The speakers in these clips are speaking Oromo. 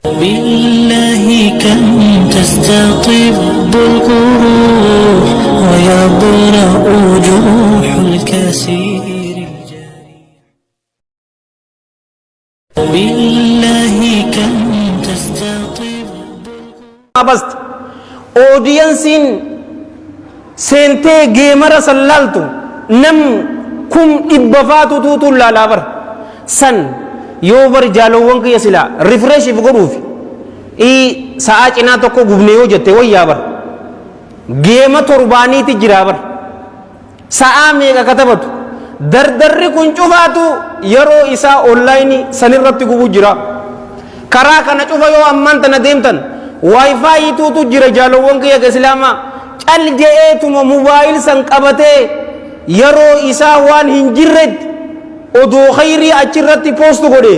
بالله كم تستطب القروح ويبرأ جروح الكثير بالله كم تستطب بس اودينسين سنتي جيمر سلالتو نم كم إبفاتو توتو لالابر سن يوبر جالوون كي يسلا ريفرش فقروف ساعتنا تكو غبنيو جتة ويابر جيمة ترباني تجرابر ساعة كتبتو در كنشوفاتو يرو إسا أونلايني سنرتي كوبو جرا كراكا نشوفا يو أمان تنديمتن واي فاي توتو جرا جالوون كي يسلاما چل جئتو موبايل سنقبته يرو إسا وان هنجرد odoo khayrii achirratti poostu godhe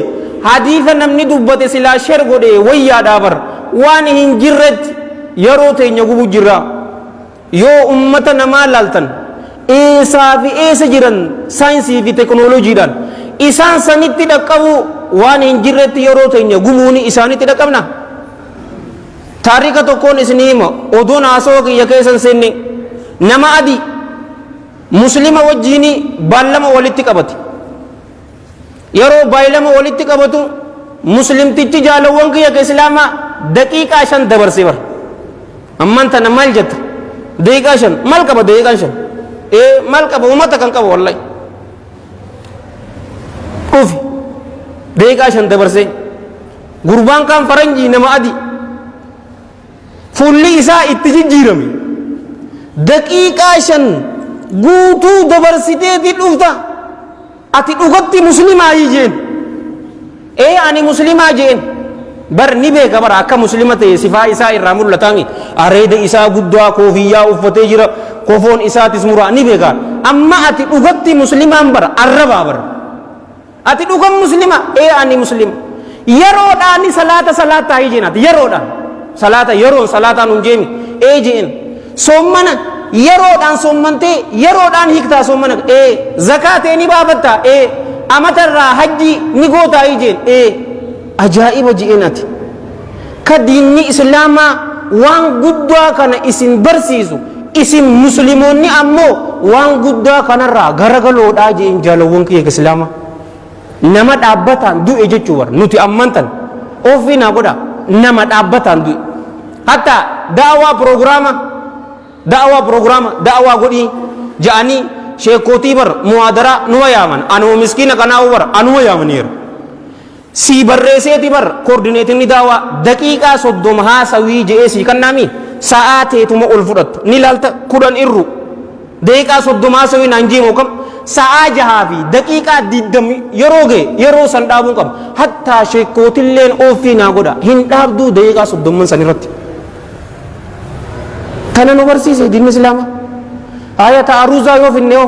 hadiisa namni dubbate silaa shar godhe wayyaa dhaabar waan hin jirretti yeroo teenya gubu jirra yoo ummata namaa laaltan eesaa fi eessa jiran saayinsii fi teknooloojiidhaan isaan sanitti dhaqqabu waan hin jirretti yeroo teenya gumuuni isaanitti dhaqqabna taarika tokkoon isinii hima odoon haasawaa kiyya keessan seenne nama adii muslima wajjiini baallama walitti qabate yeroo baay'ilama walitti qabatu muslimtichi jaalawwan kiyya ka islaama daqiiqaa 5 dabarsee bar amman tana maal jetta daqiiqaa 5 maal qaba daqiiqaa 5 maal qaba ummata kan qaba wallahi ufi daqiiqaa 5 dabarsee gurbaan kan faranjii nama adii fulli isaa itti jijjiirame daqiiqaa 5 guutuu dabarsitee dhufta ati dhugatti muslimaa jeen ani muslimaa jeen bar ni beeka bar akka muslima ta'e sifaa isaa irraa mul'ataami areeda isaa guddaa koofiyyaa uffatee jira kofoon isaatis muraa ni beeka amma ati dhugatti muslimaan bar arrabaa bar ati dhugam muslima ani muslim yeroodhaan salaata jeen ati yeroodhaan salaataan hunjeemi jeen sommana yeroodhaan sommantee yeroodhaan hiktaa sommana zakaatee ni baafatta amatarraa hajji ni gootaa jeen ajaa'iba ji'inati ka diinni islaamaa waan guddaa kana isin barsiisu isin muslimoonni ammoo waan guddaa kanarraa garagaloodhaa jeen jaalawwan kiyya islaamaa nama dhaabbataan du'e jechuu war nuti ammantan ofii naa godha nama dhaabbataan du'e hatta daawaa da'awaa godhi ja'anii sheekotii bar muwaadara nuwa yaaman anuma miskiina kanaa bar anuma yaamaniira si barreesseeti bar koordineetinni daawaa daqiiqaa 30 haasawii je'ee si kannaami sa'aa teetuma ol fudhattu ni laalta 10 irru daqiiqaa 30 haasawii naan jiimoo kam sa'aa 6 fi daqiiqaa 20 yeroo san dhaabuun qaba hattaa sheekootilleen ofii naa godha hin dhaabduu daqiiqaa 30 san irratti كان نبرسيس دين الإسلام آية أروزا يوفنيو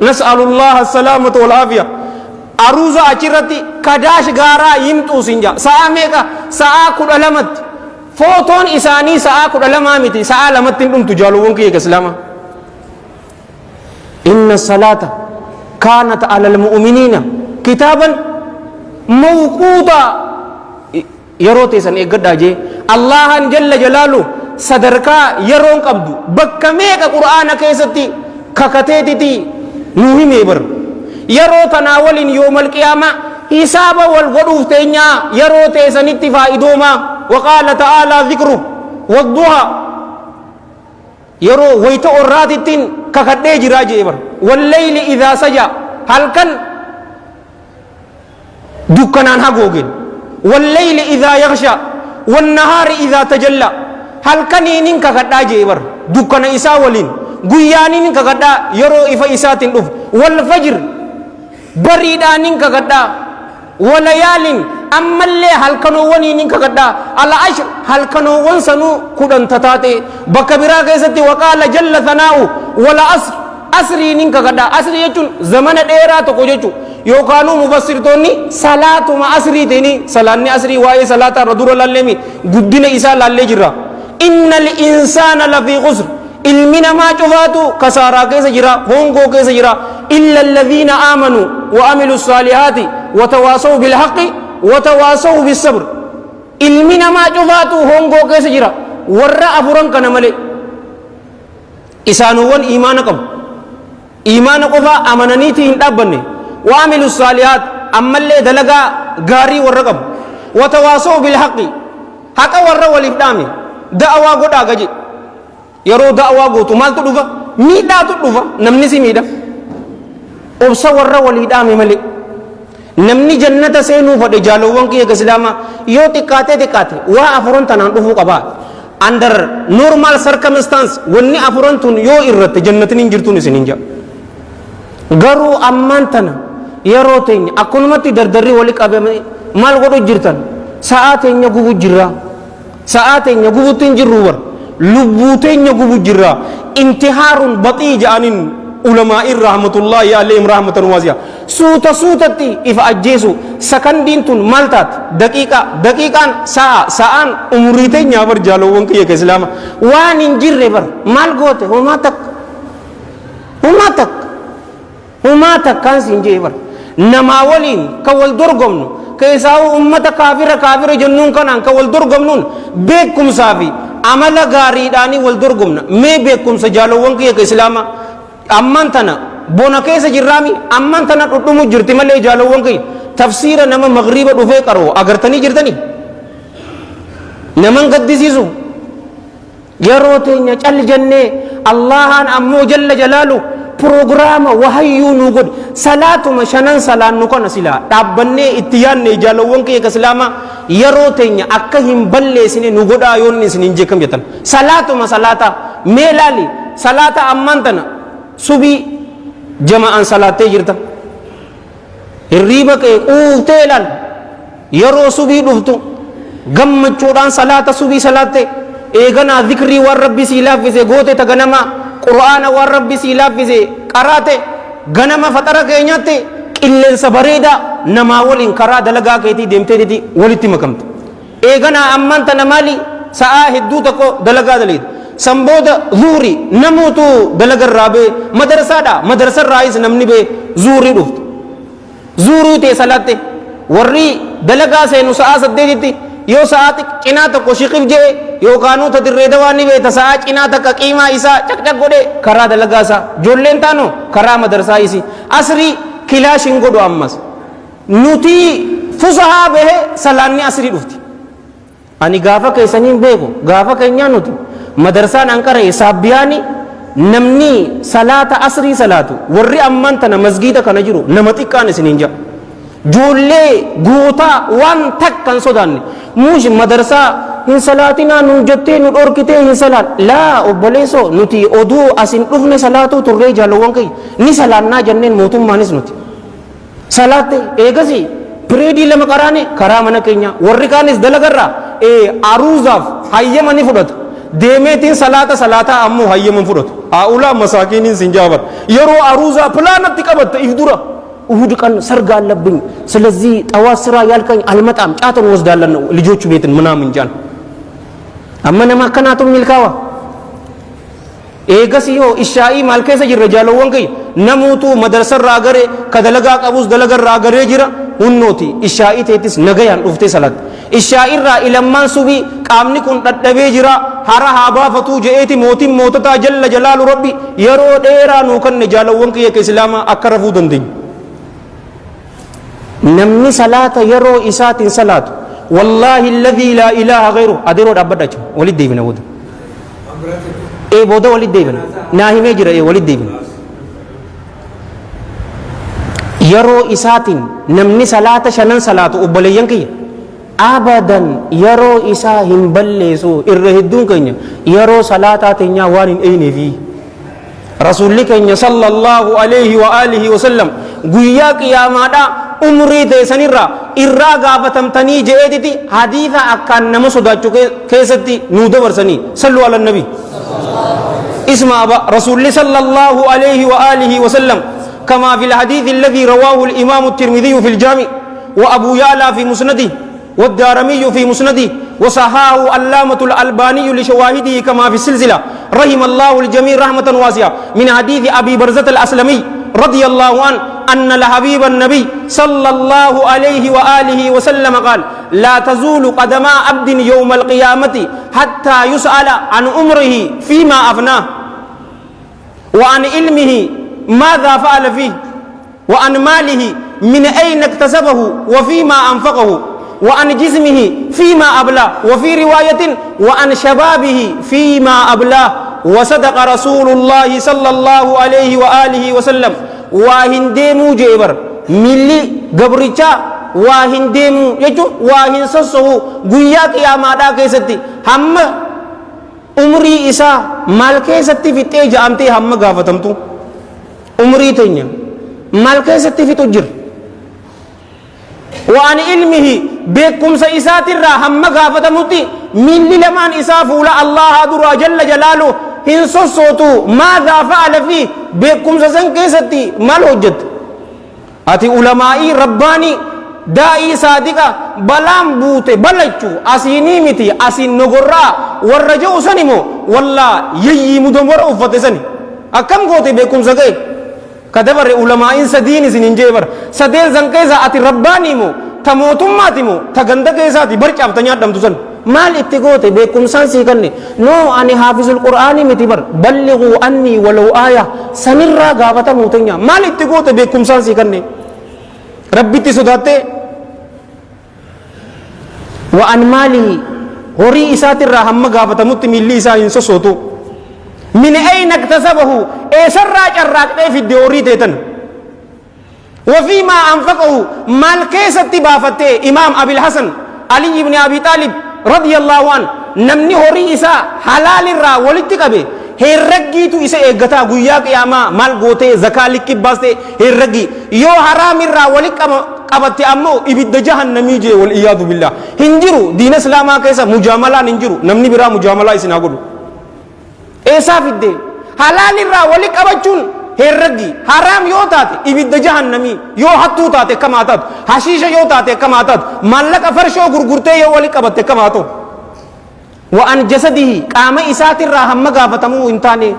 نسأل الله السلامة والعافية أروزا أشرتي كداش غارا يمتو سنجا ساميكا ساكل علامت فوتون إساني ساكل علامتي سالمت تنتم تجالوون كي الإسلام إن الصلاة كانت على المؤمنين كتابا موقوتا يروتي سن إقداجي الله جل جلاله sadarkaa yeroon qabdu bakka meeqa qur'aana keessatti kakateetiti nu himee bar yeroo tanaa waliin yoomal qiyaama hisaaba wal godhuuf teenyaa yeroo teessanitti faa'idooma waqaala ta'aalaa dhikru wadduha yeroo wayta orraatittiin kakadhee jiraa jee bar wallayli idhaa saja halkan dukkanaan hagoogeen wallayli idhaa yaghsha wannahaari idhaa tajalla halkaniinin kakadhaa jee bar dukkana isaa waliin guyyaaniin kakadhaa yeroo ifa isaatiin dhufu wal fajr bariidhaaniin kakadhaa walayaalin ammallee halkanoowwaniin kakadhaa ala ashr halkanoowwan sanuu 10 tataate bakka biraa keessatti waqaala jalla thanaa'u wala asriin kakadhaa asri jechuun zamana dheeraa tokko jechuun yookaanuu mufassirtoonni salaatuma asriitiin salaanni asrii waa'ee salaataa irra dura laalleemi guddina isaa laallee jirra إن الإنسان لفي خسر المنا ما جفاتو كسارا كيس جرا هونغو كيس جرا إلا الذين آمنوا وعملوا الصالحات وتواصوا بالحق وتواصوا بالصبر ilmi namaa cufaatu hongoo keessa jira warra afuran kana malee isaanuwwan iimaana qabu iimaana qofaa amananiiti hin dhaabbanne waamilu saalihaat ammallee dalagaa gaarii warra qabu watawaasoo bilhaqi haqa warra waliif dhaame da'awaa godhaa gaje yeroo da'awaa gootu maaltu dhufa miidhaatu dhufa namni si miidha obsa warra walii dhaame malee namni jannata seenuu fadhe jaalowwan kiyya islaamaa yoo xiqqaate waa afuran tanaan dhufuu qabaa under normal circumstance wanni afuran tun yoo irratti jannatin hin jirtuun isin hin jedhu garuu ammaan tana yeroo teenya akkunumatti dardarri wali qabame maal godhu jirtan sa'aa teenya gubu jirra sa'aa teenya gubutti hin jirru war lubbuu teenya gubu jirra intihaarun baxii ja'anin علماء رحمة الله عليهم رحمة واسعة سوتتي إف أجيسو سكندين تون مالتات دقيقة ساعة أمريتين يابر جالو وانك يك إسلام وان انجر بر مال قوته هما تك كان سنجي بر نماولين كوال درغمنو كيساو أمة كافر جنون كنان كوال درغمنون بيكم سافي عمل غاري داني والدرغمنا مي بيكم سجالو وانك يك إسلام amman tana bona keessa jirraami amman tana dhudhumu jirti malee jaalowwan kee tafsiira nama magriba dhufee qaroo agartanii jirtanii naman gaddisiisu yeroo teenya cal jennee allahan ammoo jalla jalaalu prograama wahayyuu nu godhe salaatuma shanan salaan nu kana silaa dhaabbannee itti yaadne jaalowwan kee islaama yeroo teenya akka hin balleessine nu godhaa yoon isin hin jeekam jettan salaatuma salaata mee laali salaata amman tana subii jama'an salaattee jirta hirriiba kee quuftee ilaal yeroo subii dhuftu gammachuudhaan salaata subii salaatte eeganaa dhikrii waan rabbi sii laaffise goote ta ganama qur'aana waan rabbi sii laaffise qaraate ganama faxara keenyatti qilleensa bareedaa namaa waliin karaa dalagaa keetii deemteeti walitti makamte eeganaa ammaan tana maali sa'aa hedduu tokko dalagaa daleeti संबोध ज़ूरी नमूतु दलगर राबे मदरसर राइस नमनी बे ज़ूरी डुफ्त ज़ूरी ते सलाते वर्री दलगा से नुसा सद्दे जिती यो साथ चिना तक कोशिकिफ जे यो कानू था दिर्रेदवानी बे तसा चिना तक कीमा इसा चक चक गोडे करा दलगा सा जोलें तानो करा मदरसा इसी असरी खिलाशिंग गोडो अम्मस नुती फुसहा बे सलान्नी असरी डुफ्ती अनि गाफा कैसनी बेको गाफा कैन्या नुती मदरसान अंकर हिसाबियानी नमनी सलाता असरी सलातु वर्री अम्मान तना मस्जिद का नजरू नमती कान सिनिंजा जोले गोता वन तक कन सोदानी मुझ मदरसा इन सलातिना नुजते नुडोर किते इन सलात ला ओबलेसो नुती ओदू असिन उफने सलातु तुर्रे जालोवन कई नि सलाना जन्नेन मोतुम मानिस नुती सलाते एगसी प्रेडी लम कराने करा मन कइnya वर्री कानिस दलगर्रा ए आरूजाफ हाय्य मनी फुडत deemeetiin salaata ammoo hayyaman fudhatu haa'ulaa masaakiiniin sinjaabar yeroo aruuzaa pilaanatti qabatta if dura እሁድ ቀን ሰርግ አለብኝ ስለዚህ ጠዋት ስራ ያልከኝ አልመጣም ጫተን ወስዳለን ልጆቹ ቤትን ምናምን ጃን አመነ ማከናቱ ሚልካዋ ኤገሲዮ ኢሻኢ ማልከሰ ይረጃለው ወንከይ ነሙቱ መደረሰራ አገሬ ከደለጋ ቀቡስ ደለገራ አገሬ ጅራ ሁኖቲ ኢሻኢ ቴቲስ ነገያን ዱፍቴ ሰላት ኢሻኢራ ኢለማን ሱቢ ቃምኒ ኩን ደደቤ ጅራ ሀራ ሀባፈቱ ጀኤቲ ሞቲም ሞተታ ጀለ ጀላሉ ረቢ የሮ ዴራ ኑ ከነ ጃለው ወንከይ ከእስላማ አከረፉ ደንደኝ نمني صلاة يرو إسات صلاة والله الذي لا إله غيره أديرو أبدا ولد ديبنا ود إيه بودا ولد ديبنا ناهي مجرى إيه ولد ديبنا يرو إسات نمني صلاة شنن صلاة أبليان كي أبدا يرو إسا هم بلسو إرهدون كي يرو صلاة تنيا وان أين في رسول كي صلى الله عليه وآله وسلم قويا قيامادا umrii teessanirra irraa gaafatamtanii je'eetiti hadiisa akkaan nama sodaachuu keessatti nuu dabarsanii sallu ala nabi اسمع رسول صلى الله عليه وآله وسلم كما في الحديث الذي رواه الإمام الترمذي في الجامع وأبو يعلى في مسنده والدارمي في مسنده وصححه علامة الألباني لشواهده كما في السلسلة رحم الله الجميع رحمة واسعة من حديث أبي برزة الأسلمي رضي الله عنه أن الحبيب النبي صلى الله عليه وآله وسلم قال لا تزول قدما عبد يوم القيامة حتى يسأل عن عمره فيما أفناه وعن علمه ماذا فعل فيه وعن ماله من أين اكتسبه وفيما أنفقه وعن جسمه فيما أبلاه وفي رواية وعن شبابه فيما أبلاه وصدق رسول الله صلى الله عليه وآله وسلم وهندمو جبر ملي قبرتشا وهندمو يجو وهنسسه قياك يا مادا كيستي هم عمري إسا مال كيستي في تيجا أمتي هم غافتمتو عمري تنيا مال كيستي في تجر وعن علمه بكم سيسات الرا هم غافتمتي ملي لمن إسا فولا الله درا جل جلاله هنسو صوتو ماذا فعل فيه بكم سسن كيستي مال وجد أتي علمائي رباني دائي صادقة بلام بوته بلچو أسيني متي أسين نغرا ورجو سنمو والله يي مدمر أفتسني أكم قوتي بكم سكي كدبر علمائي سديني سننجيبر سدين زنكيزا أتي رباني مو تموتم ماتمو تغندكيزا تي برچ أفتنيات دم تسن مال اتقوتي بكم سانسي كني نو أني حافظ القرآن متبر بلغوا أني ولو آية سنرى غابتا موتنيا مال اتقوتي بكم سانسي كني ربي تسوداتي وأن ماله هوري إسات الرحمة غابتا متملي إسا إنسو صوتو من أين اكتسبه إيسر راج الراج في الدوري تيتن وفيما أنفقه مال كيسة بافتي إمام أبي الحسن علي بن أبي طالب رضي الله عنه نمني هوري إسا حلال الرا ولتكبه هيرغي تو إسا إيغتا غويا قياما مال غوتي زكاة لكي باسي هيرغي يو حرام الرا ولك قبت أمو إبد جهنمي جي والإياذ بالله هنجرو دين اسلاما كيسا مجاملة ننجرو نمني برا مجاملة إسنا قلو إيسا في الدين حلال الرا ولك قبتشون هيرغي حرام يو تاتي إبد جهنمي يو حتو تاتي كما تات حشيشة يو تاتي كما تات مالك فرشو غرغرتي يو ولك قبت كما تو وأن جسده قام إسات الرحمة غافتمو انتاني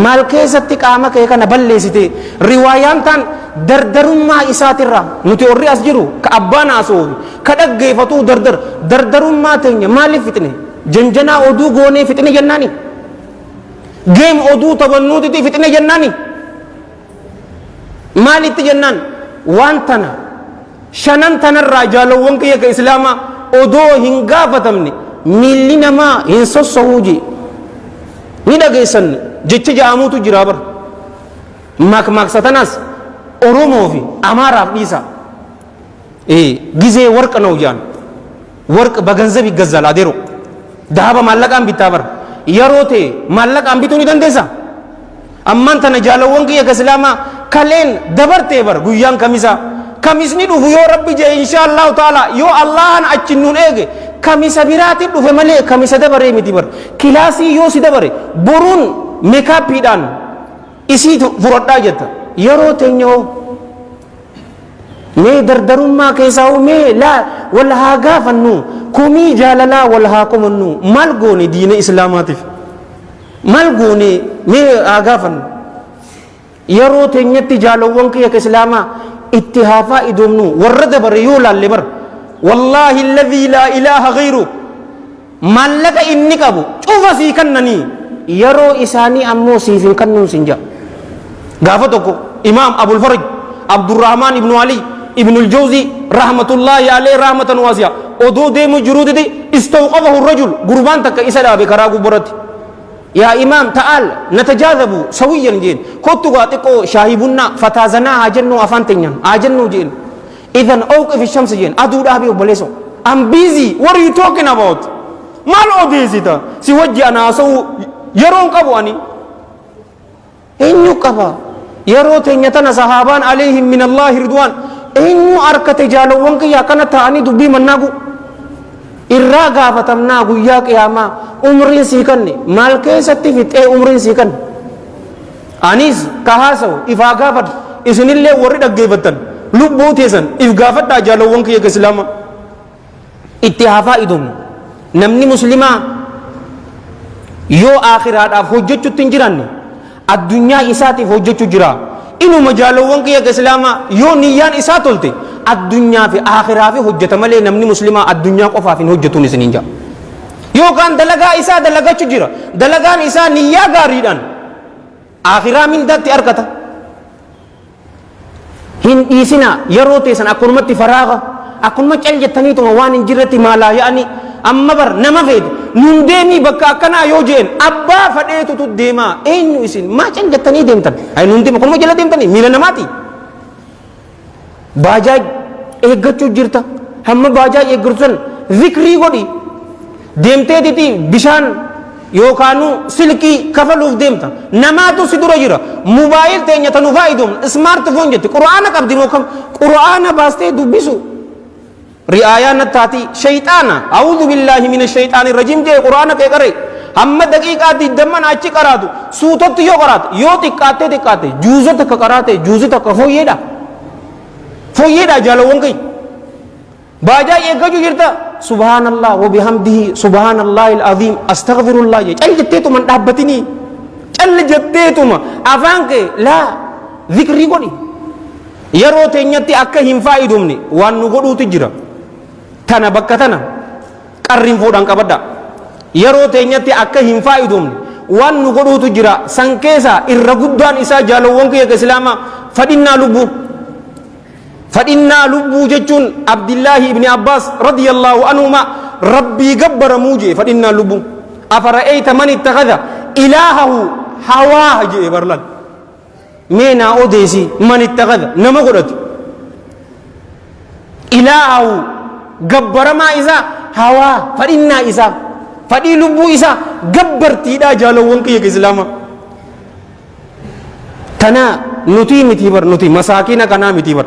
مال كيستي قام كيكا نبلي ستي روايان تان دردرما إسات الرحمة نتوري أسجرو كأبانا أسوه كدق فتو دردرما تنيا مالي فتني جنجنا أدو غوني فتني جناني جيم أدو تبنو تتي فتني جناني مالي تجنان وانتنا شنان تنا الرجال وانك يك إسلاما أدو هنغا فتمني milli namaa hin sossahuu je ni dhageessan jecha ja'amuutu jira bar maksatanas oromoo fi amaaraaf dhiisa gizee warqa ነው ያን ወርቅ በገንዘብ ይገዛል አዴሮ ዳባ ማለቃን ቢታበር የሮቴ ማለቃን ቢቱን ይደንደሳ አማን ተነጃለወን ከየ ከስላማ ከሌን ደበርቴ በር ጉያን ከሚስኒ ዱፉ ዮ ረቢ ጀ ኢንሻአላህ ተዓላ ዮ አላህን አችኑን ኤጌ kamisa birati dhufe malee kamisa dabare miti bar kilaasii yoo si dabare boruun meekaappiidhaan isiitu furadhaa jetta yeroo teenyoo mee dardarummaa keessaa mee laa wal haa gaafannu kumii jaalalaa wal haa kumannu maal goone diina islaamaatiif maal goone mee haa gaafannu yeroo teenyatti jaalawwan kiyya ka islaamaa itti haa faa'idoomnu warra dabare yoo laalle bar والله الذي لا إله غيره مالك إني كابو شوف سيكنني يرو إساني أمو سيفين كنن سنجا غافتوكو إمام أبو الفرج عبد الرحمن ابن علي ابن الجوزي رحمة الله عليه رحمة واسعة ودو ديم جرود دي استوقفه الرجل قربان تك إسلا بكراغو برد يا إمام تعال نتجاذب سويا جين كنت قاتقو شاهبنا فتازنا عجنو أفان تنين عجنو جين إذن أوقف الشمس جين أدو دابي وبلسو I'm busy what are you talking about mal obesita si wajji ana so yaron kabwani enyu kafa yaro tenyatana sahaban alaihim min Allah ridwan enyu arkate jalawwan ya kana taani dubbi mannagu irra gafatamna guyya qiyama umrin sikanne mal kesatti fite umrin sikan anis kahaso ifa gafat isinille warri daggefatan lubbuu teessan if gaafadhaa jaalawwan kiyya islaama itti haa faa'idoomnu namni muslimaa yoo aakhiraadhaaf hojjechuutti hin jiranne addunyaa isaatiif hojjechuu jira inuma jaalawwan kiyya islaama yoo niyyaan isaa tolte الدنيا في آخرها في حجة ملي نمني مسلمة الدنيا قفا في حجة نسنينجا يو كان دلقا إسا دلقا تجرى دلقان إسا نيا غاريدان آخرها من ذات أركتا هن إيسنا يروتي سن أكون متي فراغا أكون ما چل جتني تو وان انجرتي ما لا يعني أما بر نما فيد نندمي بكا كنا يوجين أبا فديتو تديما أين إسين ما چل جتني ديمتن أي نندم أكون ما جل ديمتني ميلا نماتي باجاج إيجتشو جرتا هم باجاج إيجرتن ذكري غدي ديمتي ديتي بشان يوكانو سلكي كفلوف ديمتا نماتو سيدورا جرا موبايل تينيا تنوفايدوم سمارت فون جت قرآن قبدي موكم قرآن باستي دبسو رعاية نتاتي شيطانا أعوذ بالله من الشيطان الرجيم جي قرآن كي کرے ہم دقیقہ دی دمن آچی کرا دو سوتت یو کرات یو تکاتے جوزت کراتے جوزت کفوئیڈا فوئیڈا جالوون کئی باجا یہ گجو جرتا سبحان اللہ و بحمدہ سبحان اللہ العظیم استغفر اللہ یہ چل جتے تو من ڈابتی نہیں چل جتے تو من افان کے لا ذکری کو نہیں yeroo teenyatti akka hin faayidumne waan nu godhuutu jira tana bakka tana qarriin fuudhan qabadda yeroo teenyatti akka hin faayidumne waan nu godhuutu jira san keessa irra guddaan isaa jaalawwan kiyya islaama fadhinnaa lubbuu jechuun abdillaahi ibni abbaas radiyallaahu anhuma rabbii gabbara muuje fadhinnaa lubbuu afara'eeyta man ittakhadha ilaahahu hawaa jee barlan مينا أوديسي من اتخذ نما قلت إلهه جبر ما إذا هوا فإنا إذا فدي لبو إذا جبر تيدا جالو ونكي الإسلام تنا نتي متيبر نتي مساكين كنا متيبر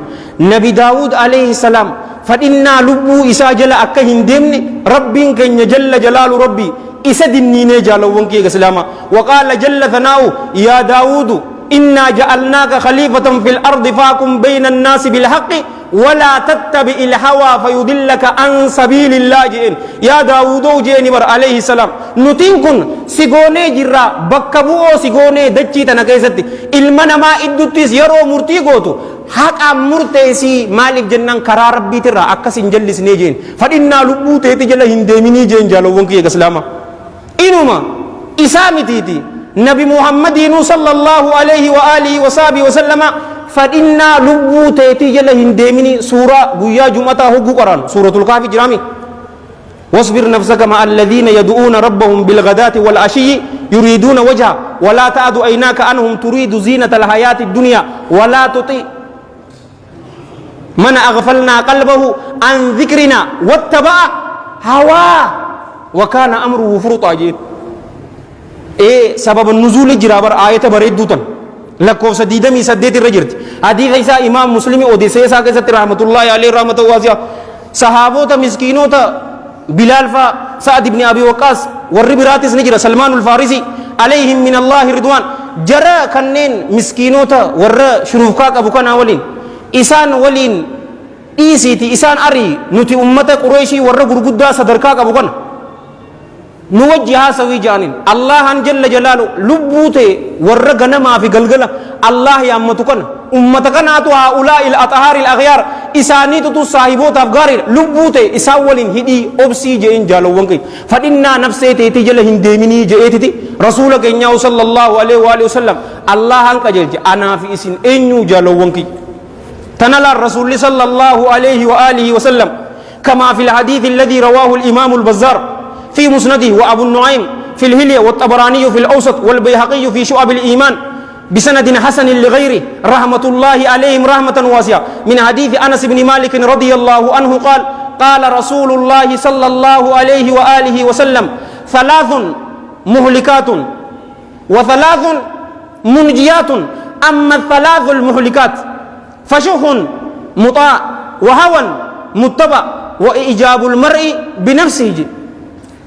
نبي داود عليه السلام فإنا لبو إذا جل أكهن دمني ربين كن جل جلال ربي إذا دنيني جالو ونكي الإسلام وقال جل ثناؤه يا داود إنا جعلناك خليفة في الأرض فاحكم بين الناس بالحق ولا تتبع الهوى فيضلك عن سبيل الله جئن يا داوود جئني بر عليه السلام نتين كن سيغوني جرا بكبو سيغوني دچي تنا كيستي علمنا ما ادتيس يرو مرتي غوتو حق مرتيسي مالك جنن قرار ربي ترى اكسن جلس نيجين فدنا لبو تيتي جل هندمني جين جالو ونكي اسلاما انما اسامتيتي نبي محمد صلى الله عليه وآله وصحبه وسلم فإنا لبو تيتي جل هندمني سورة غيا جمعة هو قرآن سورة الكهف جرامي واصبر نفسك مع الذين يدعون ربهم بالغداة والعشي يريدون وجهه ولا تعد عيناك عنهم تريد زينة الحياة الدنيا ولا تطيع من أغفلنا قلبه عن ذكرنا واتبع هواه وكان أمره فرطا جيد سبب النزول جرابر آية بريدوتن لكو سديدمي سديت الرجرت حديث عيسى إمام مسلم وديسي ساكي ست رحمة الله عليه رحمة واسعة صحابو تا مسكينو تا بلال فا سعد بن أبي وقاص والربراتس نجرة سلمان الفارسي عليهم من الله رضوان جرى كنين مسكينو تا ور شروفكاك أبو كان ولين إسان ولين إيسيتي إسان أري نتي أمة قريشي ور قرقودا صدركاك أبو كان نوجهها سوي جانين الله جل جلاله لبوته ورغنا ما في غلغلا الله يا امتكن امتكن اتو هؤلاء الاطهار الاغيار اساني تو صاحبوت افغار لبوته اساولين هدي اوبسي جين جالو وانكي فدنا نفسي تي جل هندمني جئتي رسولك انيا صلى الله عليه واله وسلم الله ان كجل انا في اسن انيو جالو وانكي تنال الرسول صلى الله عليه واله وسلم كما في الحديث الذي رواه الامام البزار في مسنده وأبو النعيم في الهلية والطبراني في الأوسط والبيهقي في شعب الإيمان بسند حسن لغيره رحمة الله عليهم رحمة واسعة من حديث أنس بن مالك رضي الله عنه قال قال رسول الله صلى الله عليه وآله وسلم ثلاث مهلكات وثلاث منجيات أما الثلاث المهلكات فشح مطاع وهوى متبع وإجاب المرء بنفسه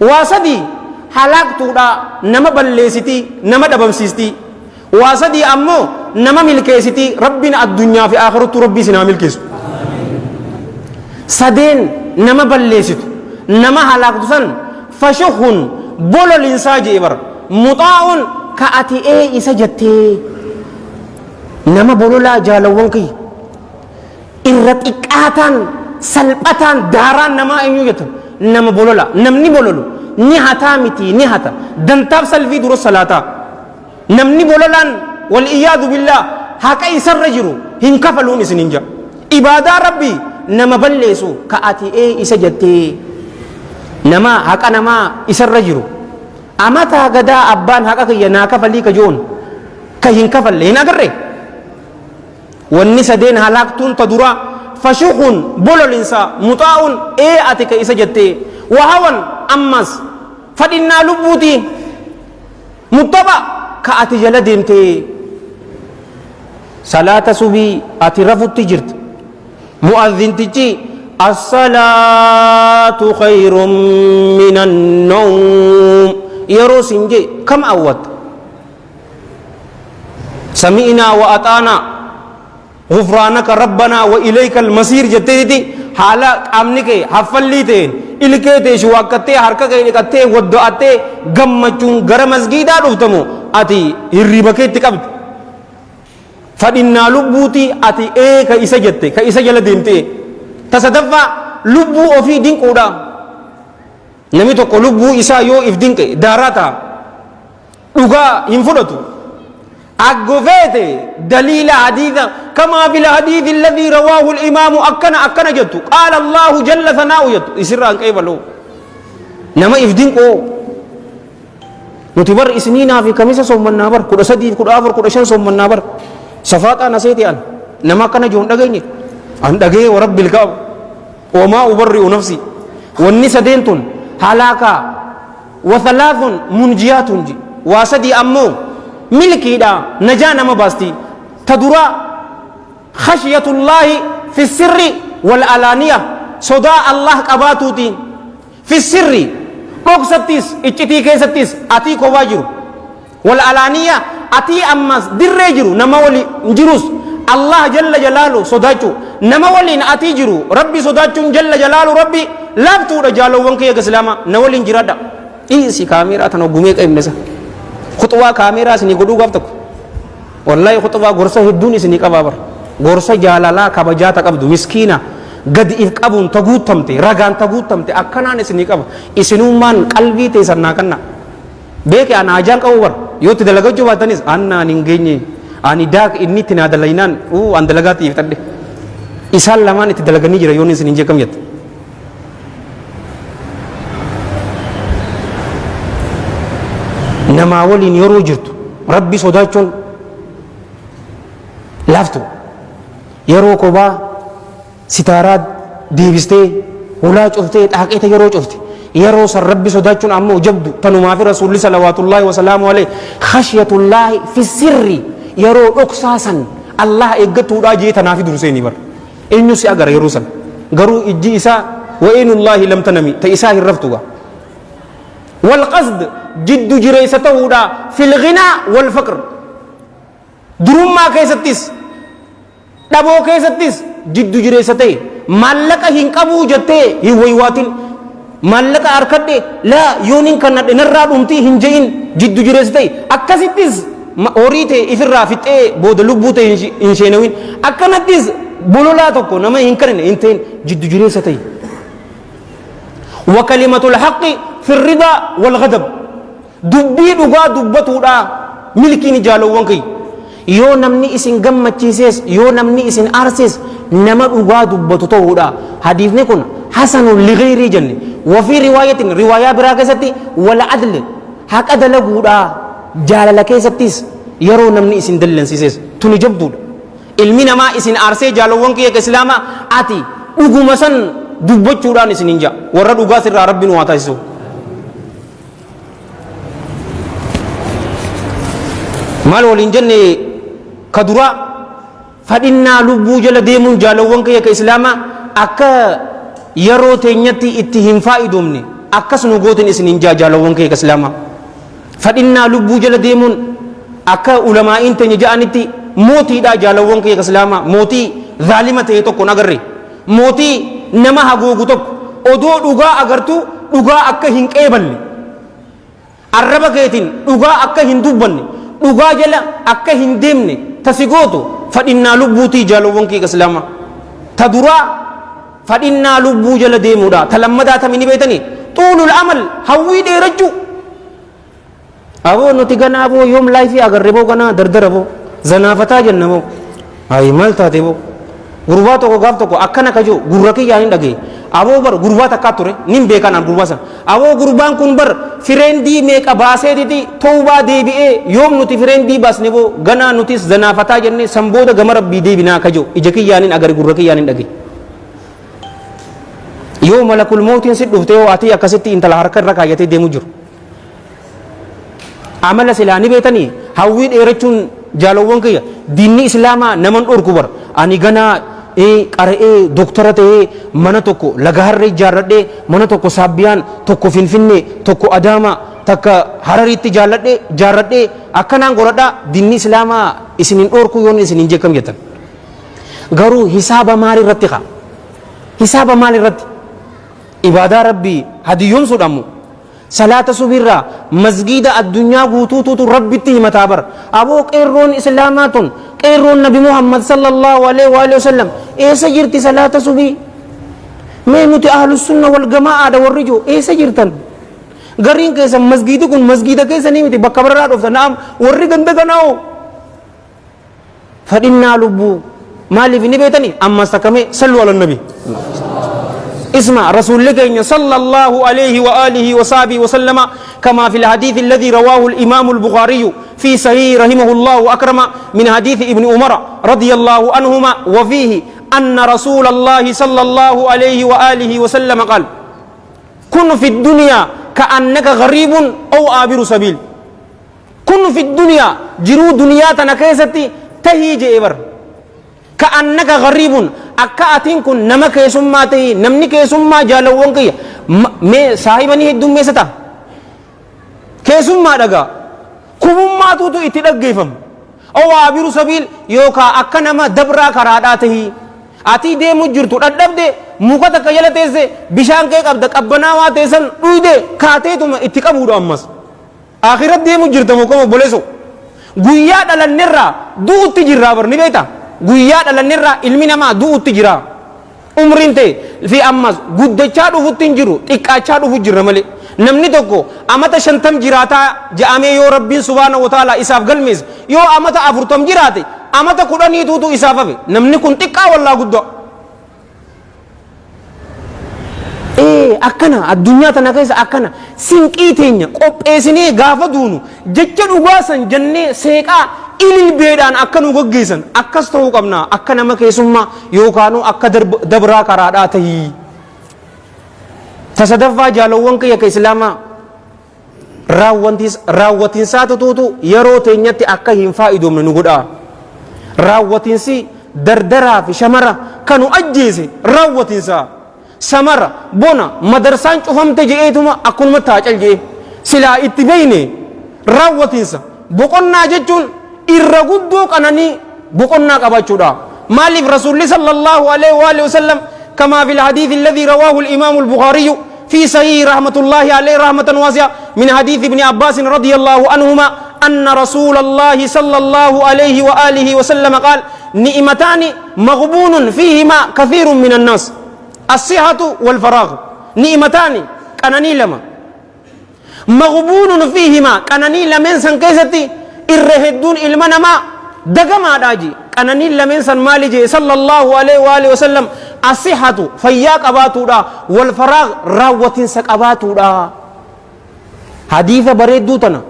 واسدي حلاقتودا نما بلسيتي نما دبمسيستي واسدي امو نما ملكيستي ربنا الدنيا في اخرته ربي سنا ملكيس سدين نما بلسيت نما حلاقتسن فشخن بولو الانسان جبر مطاع كاتي اي اسجتي نما بولو لا جالوونكي irratiqaatan salphataan daaraan namaa eenyu jettu nama bolola namni bololu ni hataa miti ni hata dantaaf salfii dura salaataa namni bololaan wal iyaadu billah haqa isarra jiru hin kafaluun isin hinja ibaadaa rabbii nama balleessu ka ati isa jettee nama haqa namaa isarra jiru amataa gadaa abbaan haqa kiyya naa kafalii ka joon ka hin kafalle hin agarre wanni sadeen halaaktuun ta dura fashuqun bololinsa muxaa'un ati ka isa jettee wahawan ammas fadhinnaa lubbuuti muttaba ka ati jala deemtee salaata subii ati rafutti jirta mu'adhintichi الصلاة خير من النوم يرو سنجي كم أوت سمعنا وأطعنا غفرانك ربنا وإليك المصير جتيتي حالا أمنك حفليتين إلكيتي شواكتي حركة إلكتي ودعتي غمچون غرم مسجدا رفتمو أتي هربكيتي كبت فإننا لبوتي أتي كإسا جتي كإسا جل ديمتي تصدفا لبو وفي دين قودا نمي توكو لبو إسا يو إف دين داراتا لغا ينفرطو أقفيتي دليل حديثا كما في الحديث الذي رواه الإمام أكنا جتو قال الله جل ثناؤه جتو إسران كيف له نما إف دين قو نتبر إسنينا في كميسة صوم النابر كل سديد كل آفر كل شان صوم النابر صفات أنا سيتي أن نما كان جون دقيني أن دقي ورب الكعب وما أبرئ نفسي والنساء دينتون هلاكا وثلاث منجيات واسدي أمو ملكي دا نجانا مباستي تدرى خشية الله في السر والعلانية صداء الله قباتوتي في السر مقصدتيس اجتي كيستيس أتي كواجر والعلانية أتي أمس درجر نمولي نجروس الله جل جلاله صداچو نمولين أتي جرو ربي صداچو جل جلاله ربي لابتو رجالو وانكي يقسلاما نولين جرادا إيسي كاميرا تنو قميك إبنسا خطوة كاميرا سني قدو قفتك والله خطوة غرسة هدوني سني قبابر غرسة جالالا كبجاتا قبدو مسكينة قد إفقابون تقود تمتي رغان تقود تمتي أكنان سني قب إسنومان قلبي تيسرنا كنا بيك أنا أجان قوبر يوتي دلقو جواتنيس أنا ننجيني أني داك إني تنادى لينان أن دلقاتي يفتدي إسال لمان تدلقني جرا يوني سنينجا كم يت نما ولين يرو جرت ربي صداچون لافتو يرو كوبا ستارات ديبستي ولا شفتي حقيقة يرو شفتي يرو سر ربي صداچون أمو جبدو تنو ما في رسول الله صلوات الله وسلامه عليه خشية الله في السر يرو أقساسا الله إجتو راجي تنافي درسيني بر إنه سأجر يروسن جرو إجي إسا وإن الله لم تنمي تإساه الرفتوها والقصد جد جريسته في الغنى والفقر دروم ما كيستيس دبو كيستيس جد جريسته مالك هنكبو جته هويواتين مالك أركده لا يونين كنا نراد أمتي هنجين جد جريسته أكاسيتيس ما أوريته إفرا فيته بود لبوته إنشينوين أكناتيس بولولا تكو نما هنكرن إنتين جد جريسته وكلمة الحق في الرضا والغضب دبي دغا دبتودا ملكي نجالو وانكي يو نمني اسن غمچيسس يو نمني اسن ارسس نما دغا دبتودا حديث نكون حسن لغير جن وفي روايه براكستي ولا عدل حق دلغودا جالل كيستيس يرو نمني اسن دلنسيس توني جبدود علمي نما اسن ارسي جالو وانكي اسلاما اتي دغمسن دبچودا نسنينجا ور دغا سر ربي نواتايسو مال ولين جنة كدرا فإننا لبو جل ديمون جالوان كي كإسلاما أكا يرو تنيتي اتهم فائدومني أكا سنوغوتن إسنين جالوان كي كإسلاما فإننا لبو جل ديمون أكا علماء تنجانتي موتي دا جالوان كي كإسلاما موتي ظالمة يتوكو نغري موتي نما هغوغو توك odoo dhugaa agartu dhugaa akka hin qeeballe arraba keetiin dhugaa akka hin dubbanne dhugaa jala akka hin deemne tasigootu fadhinnaa lubbuutii jaalowwan kee islaama تدرا فإنا لبو جل ديمودا تلمدا تمني بيتني طول العمل هوي دي رجو أبو نتيجنا أبو يوم لايفي أقربو كنا دردربو زنافتا جنبو هاي مال تاتيبو غرباتو کو غافتو کو أكنا كجو غرقي يعني دقي أبو بر غربات كاتوري نيم بيكان غرباسا أبو غربان كون بر فريندي ميك أباسي دي توبا دي بي يوم نتي فريندي بس نبو غنا نتيس زنافتا جنني سمبودا غمر بي دي بنا كجو إجكي يعني أقر غرقي يعني دقي يوم ملك الموت ينسد دفتيو آتي أكستي انت الحركة ركايتي دي مجر عمل سلاني بيتني هاويد إيرتشون جالوون كيا ديني إسلاما نمن أوركوبر أني غنا قرأ دكتورة منا توكو لغهر جارده منا توكو سابيان توكو فينفيني توكو أداما تك هراريتي جارده أكنا غوردا ديني إسلاما إسنين أوركو يون إسنين جكم جتن غرو حساب مالي رتخا حساب مالي رت إبادة ربي هدي يوم سودامو صلاة سبيرة مسجد الدنيا غوتو ربي تي متابر أبو قيرون إسلاماتون قيرون نبي محمد صلى الله عليه وآله وسلم إيه سجرتي صلاة سبي ميمت أهل السنة والجماعة والرجو إيه سجرتن غرين كيسا مسجدكم مسجد كيسا نيمتي بكبرات وفتا نعم ورقن دقناو فإنا لبو مالي في نبيتني أما استكمي صلوا على النبي اسمع رسول الله صلى الله عليه وآله وصحبه وسلم كما في الحديث الذي رواه الإمام البخاري في صحيح رحمه الله أكرم من حديث ابن عمر رضي الله عنهما وفيه أن رسول الله صلى الله عليه وآله وسلم قال كن في الدنيا كأنك غريب أو عابر سبيل كن في الدنيا جرو دنيا تنكيستي تهيج إبر كأنك غريب أكاتين كن نما كيسما تي نمني كيسما جالوون كي مي صاحبني هدوم ميستا كيسما دغا كوما توتو اتدغيفم او عابر سبيل يوكا أكنما دبرا كراداته أتي ديمو جرتو ددبده موكا تكيلتيسه بشان كيك أبدا قبناوا تيسن دويده كاتيتوم اتقبودو أمس آخرت ديمو جرتو موكا بوليسو غويا دلنرا دوتي جرا برني بيتا guyyaa dhalannirraa ilmi namaa du'utti jira umriin ta'e fi ammas guddachaa dhufutti hin jiru xiqqaachaa dhufu jira malee namni tokko amata 50 jiraataa ja'amee yoo rabbiin subhaanahu wa ta'ala isaaf galmees yoo amata 40 jiraate amata 10 tuutu isaaf hafe namni kun xiqqaa wallaa guddaa akkana addunyaa tana keessa akkana sinqii teenya qopheessinee gaafa duunu jecha dhugaasan jennee seeqaa ilil beedhaan akka nu gaggeessan akkas ta'uu qabna akka nama keessummaa yookaanuu akka dabraa karaadhaa tahii tasadaffaa jaalawwan kiyya ka islaamaa raawwatiinsaa tutuutu yeroo teenyatti akka hin faa'idoomne nu godhaa raawwatiinsi dardaraa fi shamara kanu ajjeese raawwatiinsaa samara bona madarsaan cufamte je'eetuma akkunuma taacal je'e silaa itti beeyne raawwatiinsa boqonnaa jechuun irra guddoo qananii boqonnaa qabaachuudha maaliif rasuulli sallallahu alaihi wa alihi wasallam kama fi alhadith alladhi rawahu al-imam al-bukhari في صحيح رحمة الله عليه رحمة واسعة من حديث ابن عباس رضي الله عنهما أن رسول الله صلى الله عليه وآله وسلم قال نعمتان مغبون فيهما كثير من الناس الصحة والفراغ نعمتان كانني لما مغبون فيهما كانني لمن سنكيستي الرهدون المنما دقما داجي كانني لمن سن مالجي صلى الله عليه وآله وسلم الصحة فياك أباتودا والفراغ راوة سكاباتودا حديث بريدوتنا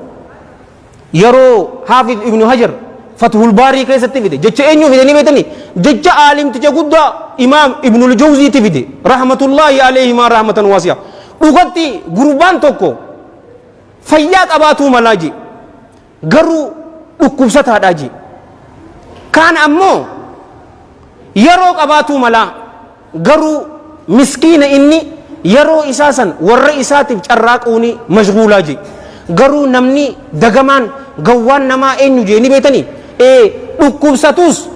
يرو حافظ ابن حجر فتح الباري كيف تفيد جتش أنيو في دني بيتني جتش عالم تجود إمام ابن الجوزي تفيد رحمة الله عليه ما رحمة واسعة وقتي غربان توكو فياك أباتو ملاجي غرو أكوبسات هداجي كان أمو يرو أباتو ملا غرو مسكين إني يرو إساسا ور إساتف شراكوني مشغولاجي غرو نمني دغمان غوان نما إنو جيني بيتني dhukkubsatus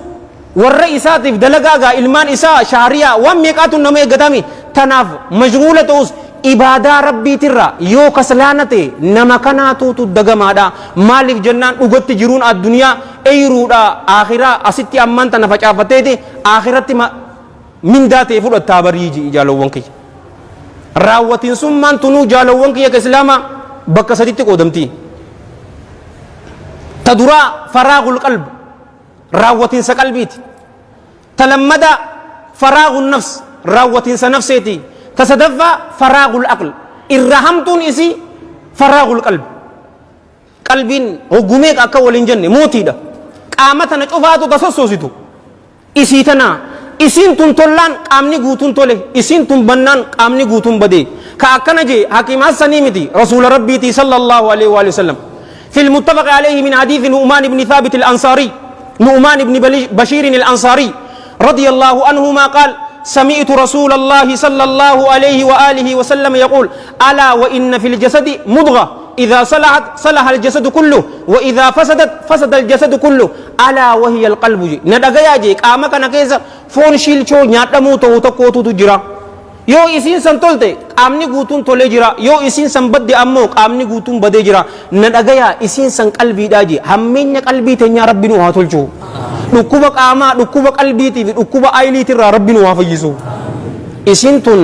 warra isaatiif dalagaagaa ilmaan isaa shaariyaa waan meeqaatu nama eeggatami tanaaf mashguula ta'us ibaadaa rabbiitirra yoo kaslaana ta'e nama kanaatuutu dagamaadha maaliif jennaan dhugatti jiruun addunyaa eyruudha akhiraa asitti ammaan tana facaafateeti akhiratti من داتي فلو التابريجي جالوان كي راوتين سمان تنو جالوان كي كإسلاما بكا سديتك ودمتي تدرا فراغ القلب راوتين سقلبيتي تلمد فراغ النفس راوتين سنفسيتي تصدفى فراغ العقل الرحمتون إسي فراغ القلب قلبين هجوميك أكول الجنة موتي ده قامتنا شوفاتو تصصوصيتو إسيتنا إسين تنتولان قامني قوتون تولي إسين تنبنان قامني قوتون بدي كأكنا جي حكيم حسن متي رسول ربي صلى الله عليه وآله وسلم في المتفق عليه من حديث نعمان بن ثابت الأنصاري نعمان بن بشير الأنصاري رضي الله عنهما قال سمعت رسول الله صلى الله عليه وآله وسلم يقول ألا وإن في الجسد مضغة إذا صلحت صلح الجسد كله وإذا فسدت فسد الجسد كله ألا وهي القلب جي ندغيا جي قاما كان كيسا فون شيل شو نياتمو تو تكوتو تجرا يو إسين سنتولته قامني غوتون تولي جرا يو إسين سنبد أمو قامني غوتون بدي جرا ندغيا إسين سن قلبي داجي همين قلبي تنيا ربي نو هاتولچو دكوبا قاما دكوبا قلبي تي دكوبا ايلي تي ربي نو هافيسو إسين تون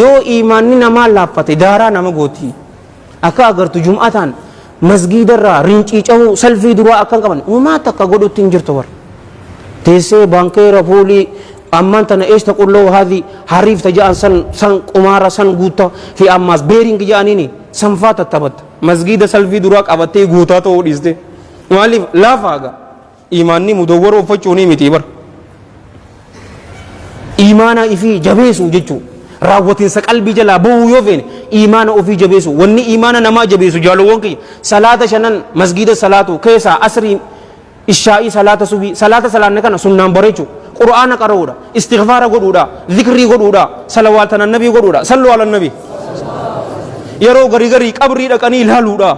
يو إيماني نما لافته دارا نما غوتي akka agartu jum'atan masgidarra rinciicahu salfii duraa akkan qaban uumaa takka godhutti hin jirtu war teessee baankeera fuulii amman tana eesta qulloo haadhi hariif taja'an san qumaara san guutta fi ammaas beering ja'anini sanfaa tattabatta masgida salfii duraa qabattee guutaa ta'uu dhiiste maaliif laafaaga imaanni mudawwara uffachuuni miti bar imaana ifii jabeessu jechuu raawwatinsa qalbii jalaa bahuu yoo feene imaana ofii jabeessu wanni imaana namaa jabeessu jaalowwan kiyya salaata shanan masgida salaatu keessaa asrii ishaa'ii salaata subii salaata salaanne kana sunnaan bareechu qur'aana qara'uudha istighfaara godhuudha zikrii godhuudha salawaatan annabii godhuudha sallu ala nabii yeroo garii qabrii dhaqanii ilaaluudha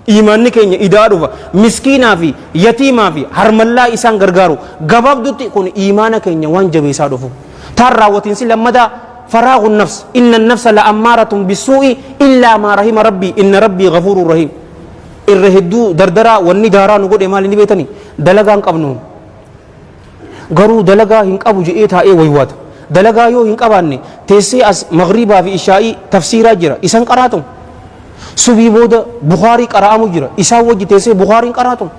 imaanni keenya idaa dhufa miskiinaa fi yatiimaa fi harmallaa isaan gargaaru gabaabdutti kun imaana keenya waan jabeessaa dhufu taan raawwatinsi lammadaa فراغ النفس إن النفس لأمارة بالسوء إلا ما رحم ربي إن ربي غفور رحيم الرهدو دردرا والندارا نقول إمال نبيتني دلقا انقبنون غرو دلقا هنقبو جئيتها إيه ويوات دلقا يو هنقباني تيسي أس مغربا في إشائي تفسيرا جرا إسان قراتم سبي بودا بخاري قرامو جرا إسان وجي تيسي بخاري قراتم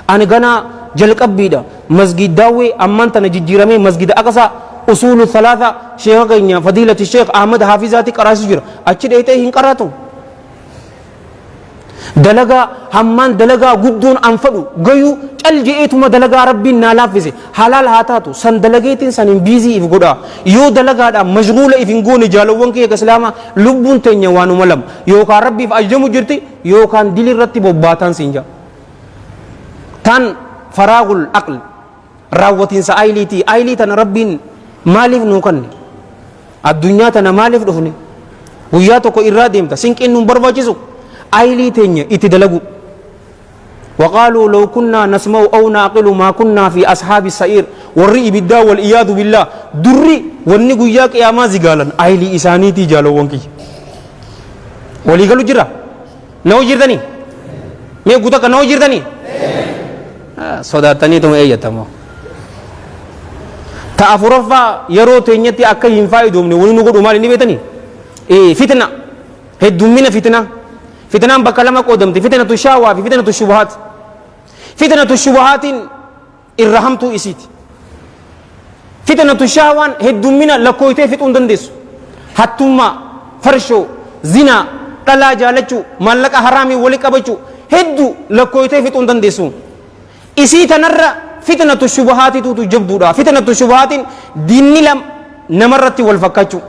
أنا غنا جلقب بيدا مسجد داوي أمانتنا جيرامي مسجد أقصى أصول الثلاثة شيخ غنيا فضيلة الشيخ أحمد حافظاتي قراسي جرا أكيد إيته هين قراتم دلقا همان دلقا قدون أنفدو غيو الجئتما دلقا ربي نالافزي حلال هاتاتو سن دلقيتين سن بيزي إفقودا يو دلقا دا مشغولة إفنقوني جالوان كي كسلاما لبون تنيا وانو ملم يو كان ربي فأجمو جرتي يو كان دلي رتي بباتان سنجا تان فراغ العقل راوتين سأيليتي أيليتان ربين مالف نوكن الدنيا تنا مالف دفني وياتو كو إراديم تا سنك إنو برواجزو أيلي تنيا إتدلقو وقالوا لو كنا نسمع أو نعقل ما كنا في أصحاب السعير والرئي بالدا والإياذ بالله دري ونقو ياك يا ما زقالا أيلي إسانيتي جالو وانكي ولي قالوا جرا نو جردني مي قوتك نو جردني صداتني تم أي تمو تأفرفا يرو تنيتي أكا ينفايدهم ونقول أمالي نبيتني فتنة هدومنا فتنة بكلامك قدمتي فتنة الشهوة في فتنة الشبهات فتنة الشبهات الرحمة إسيت فتنة الشهوة هدومنا لكويته فتون دندس حتما فرشو زنا طلا جالچو مالك حرامي ولك أبچو هدو لكويته فتون دندسو إسيت نرى فتنة الشبهات تو جبدودا فتنة الشبهات ديني لم نمرت والفكاچو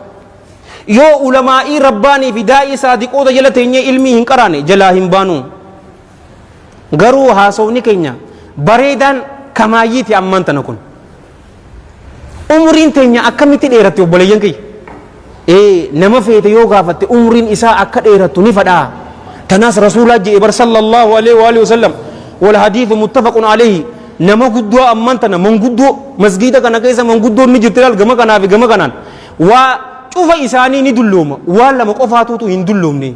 يو علماء رباني فدائي صادقو دا جلت هنيا علمي هنقراني جلا هنبانو غرو هاسوني كينيا بريدان كمايتي أمان تنكون umriin teenya akkamitti dheeratti obboleeyyan kiyya nama feete yoo gaafatte umriin isaa akka dheerattu ni fadhaa tanaas rasuulaa jedhe bar sallallahu alaihi wa alihi wasallam wal hadiithu muttafaqun alayhi nama guddoo amman tana manguddoo masgiida kana keessa manguddoo ni jirti laal gama kanaa fi gama kanaan waa cufa isaanii ni dullooma waan lama qofaatuutu hin dulloomne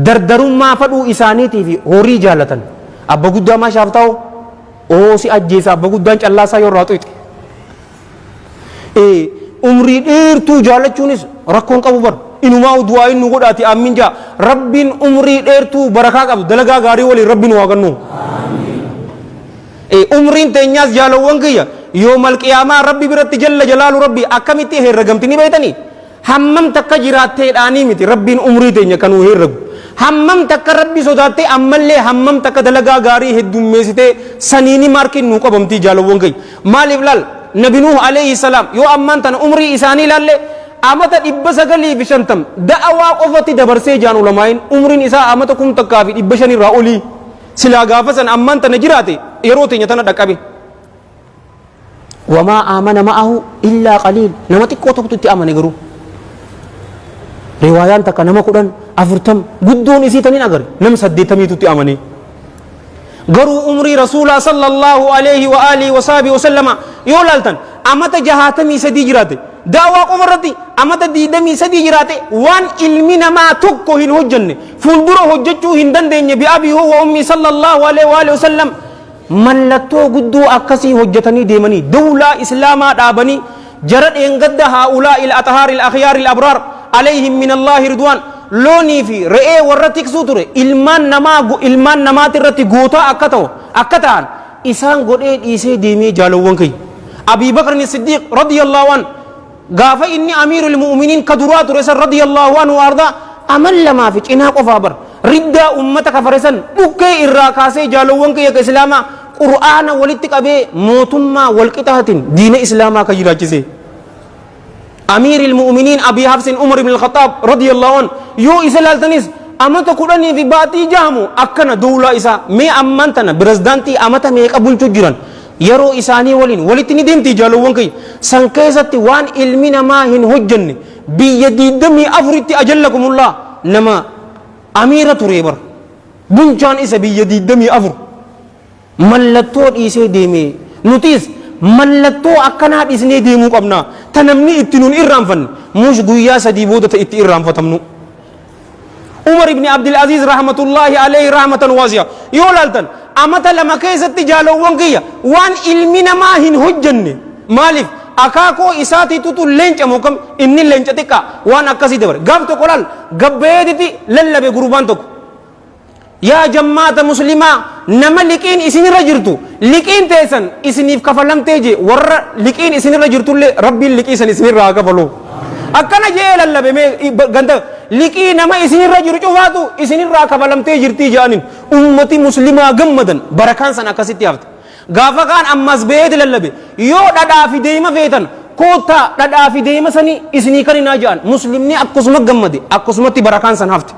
dardarummaa fadhuu isaaniitii fi horii jaalatan abba guddaa maa shaaftaa'u oo si ajjeesa abba guddaan callaasaa yoo irraa xuuxe umrii dheertuu jaalachuunis rakkoon qabu bar inumaa du'aa inni godhaati amiin jaa rabbiin umrii dheertuu barakaa qabu dalagaa gaarii waliin rabbiin waa gannu umriin teenyaas jaalawwan kiyya yoomal qiyaamaa rabbi biratti jalla jalaalu rabbi akkamitti herregamti ni beeytanii hammam takka jiraatteedhaanii miti rabbiin umrii teenya kanuu herregu hammam takka rabbi sodaattee ammallee hammam takka dalagaa gaarii heddummeessitee saniini maarkiin nuu qabamtii jaalawwan kiyya maaliif laal nabi nuuh alayhi salaam yoo ammaan tana umrii isaanii laalle amata 950 da'awaa qofatti dabarsee jaan ulamaayin umriin isaa amata 1500 irraa olii silaa gaafa san ammaan tana jiraate yeroo teenya tana dhaqqabe wamaa aamana ma'ahu illaa qaliil nama xiqqoo tokkotu itti amane garuu riwaayaan takka nama 40 guddoon isii taniin agare nama 80 itti amane garuu umrii rasuulaa sallallahu alayhi wa alihi wa sahbihi wa sallama yoo laaltan amata 63 jiraate daawaa qofarratti amata 23 jiraate waan ilmi namaa tokko hin hojjenne fuuldura hojjechuu hin dandeenye bi'abii wa ummii sallallahu alayhi wa alihi wa sallam mallattoo guddoo akkasii hojjetanii deemanii dawlaa islaamaa dhaabanii jara dheengadda haa'ulaa'i al-athaari al-akhyaari al-abraar alayhim min allahi ridwaan loonii fi re'ee warra tiksuu ture ilmaan namaati irratti gootaa akka ta'an isaan godhee dhiisee deemee jaalawwan kiyya abii bakrin siddiiq radiyallahu an gaafa inni amiirul mu'miniin ka duraa ture san radiyallahu anhu ardaa amal lamaa fi cinaa qofaa bar riddaa ummata kafare san bukkee irraa kaasee jaalawwan kiyya ka islaamaa qur'aana walitti qabee mootummaa walqixaatiin diina islaamaa ka jiraachise أمير المؤمنين أبي حفص عمر بن الخطاب رضي الله عنه يو إسلال تنس أمتا كدني في باتي جامو أكنا دولة إسا مي أمانتنا برزدانتي أمتا مي قبول تجران يرو إساني ولتني ديمتي جالو وانكي سنكيستي وان علمنا ما هن هجن بيدي دمي أفرتي أجلكم الله نما أميرة ريبر بنجان إسا بيدي دمي أفر ملتور إسا ديمي نتيس mallattoo akkanaa dhisnee deemuu qabna ta namni itti nun irraanfanne mush guyyaa sadii booda ta itti irraanfatamnu umar ibni abdulaziz rahmatullahi alayhi rahmatan waasi'a yoo laaltan amata lama keessatti jaalawwan kiyya waan ilmi namaa hin hojjenne maaliif akaakoo isaatiitutu leenca mokam inni leenca xiqqaa waan akkasii dabre gaaf tokko laal gabbeediti lallabe gurbaan tokko yaa jammaata muslimaa nama liqiin isinirra jirtu liqiin teessan isiniif kafalamtee je warra liqiin isinirra jirtullee rabbiin liqii san isinirraa kafalu akkana jee lallabe ganda liqii nama isinirra jiru cufaatu isinirraa kafalamtee jirtii jedhanin ummati muslimaa gammadan barakaan san akkasitti hafte gaafa kaan ammas beedi lallabe yoo dhadhaa fi deema feetan koota dhadhaa fi deema sanii isinii kaninaa jedhan muslimni akkasuma gammade akkasumatti barakaan san hafte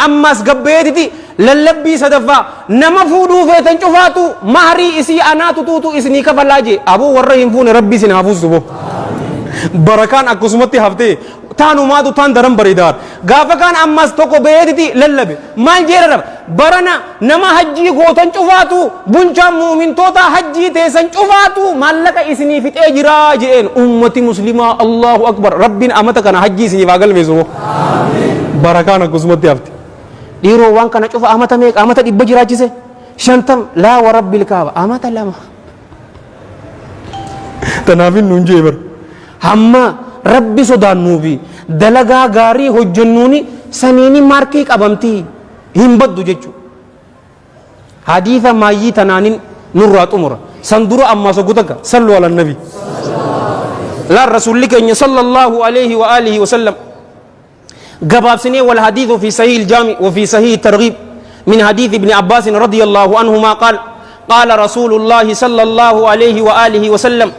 ammas gabbeediti lallabbii sadaffaa nama fuudhuu feetan cufaatu mahrii isii anaatu tuutu isinii kafalaa jee abuu warra hin fuune rabbii isin hafuusu bo barakaan akkasumatti haftee taanumaatu taan daran bareedaar gaafa kaan ammas tokko beediti lallabe maal jeera barana nama hajjii gootan cufaatu bunchaan muumintoota hajjii teessan cufaatu maallaqa isinii fixee jiraa jeen ummati muslimaa allahu akbar rabbiin amata kana hajjii isiniif haa galmeessu bo barakaan akkasumatti hafte dhiiroo waan kana cufa amata meeqa amata 100 jiraachise 50 laa wa rabbil kaaba amata lama tanaafin nuun jee bar hamma rabbi sodaannuufi dalagaa gaarii hojjennuuni saniini maarkii qabamtii hin baddu jechuudha hadiisa maayyii tanaanin nurraa xumura san dura ammaa sogutaka sallu ala nabi laan rasuulli keenya sallallahu alayhi wa alihi wa sallam قباب سنة والحديث في صحيح الجامع وفي صحيح الترغيب من حديث ابن عباس رضي الله عنهما قال قال رسول الله صلى الله عليه وآله وسلم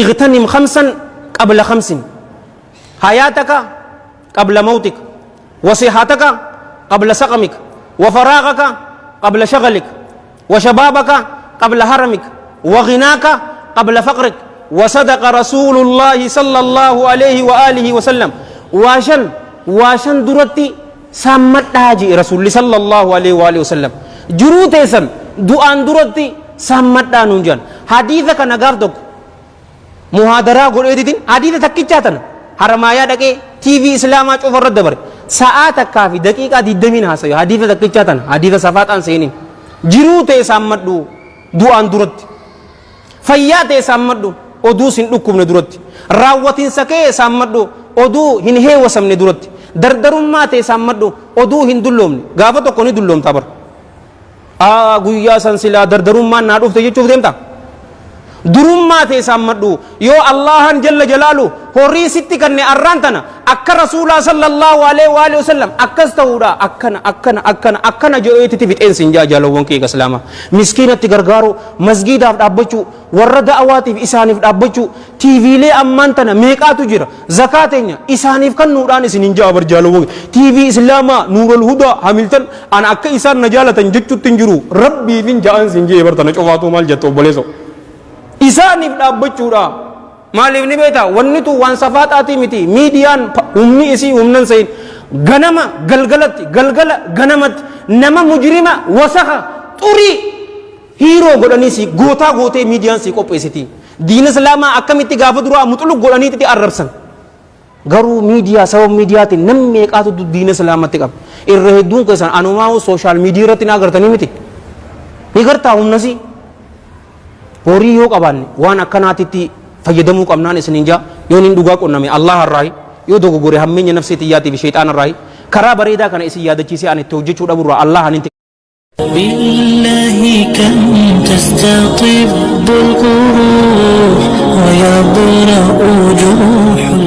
اغتنم 5 قبل 5 حياتك قبل موتك وصحتك قبل سقمك وفراغك قبل شغلك وشبابك قبل هرمك وغناك قبل فقرك وصدق رسول الله صلى الله عليه وآله وسلم واشن درتي سامت حاجي رسول صلى الله عليه وآله وسلم جروت اسم دعان درتي سامت دانونجان حديثة كان غاردك محاضرة قول ايدين حديثة تكيچاتن حرمايا دكي تي في اسلاما چوفر دبر ساعات كافي دقيقة دي دمين حاسيو حديثة تكيچاتن حديثة صفاتان سينين جروت سامت دعان درتي فيات سامت oduu sin dhukkubne duratti raawwatinsa kee saammadhu oduu hin heewasamne duratti dardarummaa ta'e saammadhu oduu hin dulloomne gaafa tokko ni dulloomta bar guyyaa san silaa dardarummaan naa dhufte jechuuf deemta durummaa ta'e saammadhu yoo allahan jalla jalaalu horii sitti kanne arraantana akka rasuulaa sallallahu alaihi wa alihi wasallam akkas ta'uudha akkana je'eetiti fixeensi hin jaalawwan kee islaama miskiinatti gargaaru masgiidaaf dhaabbachuu warra da'awaatiif isaaniif dhaabbachuu tiiviilee ammaan tana meeqaatu jira zakaateenya isaaniif kannuudhaan isin hin jaabar jaalawwan tiivii islaamaa nuurul hudaa hamiltan ana akka isaan na jaalatan jechuutti hin jiru rabbiif hin ja'an sin jee bartana cofaatu maal jettu obboleeso isaaniif dhaabbachuudha maaliif ni beeta wanni tu waan safaataati miti miidiyaan humni isii humnan sayin ganama galgalatti galgala ganamatti nama mujrima wasaka xurii hiiroo godhaniisi gootaa gootee miidiyaan si qopheessiti diina islaamaa akkamitti gaafa duraa muxulu godhaniiti arrabsan garuu miidiyaa sabab miidiyaatiin namni meeqaatu diina islaamatti qaba irra hedduun keessan anumaa sooshaal miidiyaa irratti na agartanii miti ni gartaa humnasii horii yoo qabaanne waan akkanaatitti fayyadamuu qabnaan isiniin jaa yoo nin dhugaa qonname Allah harraayi yoo dogoggore hammeenya nafsee xiyyaatiif shayxaana irraayi karaa bareedaa kana isin yaadachiisee ani itti hojjechuu dhaburraa Allah anin بالله كم تستطب القروح ويبرأ جروح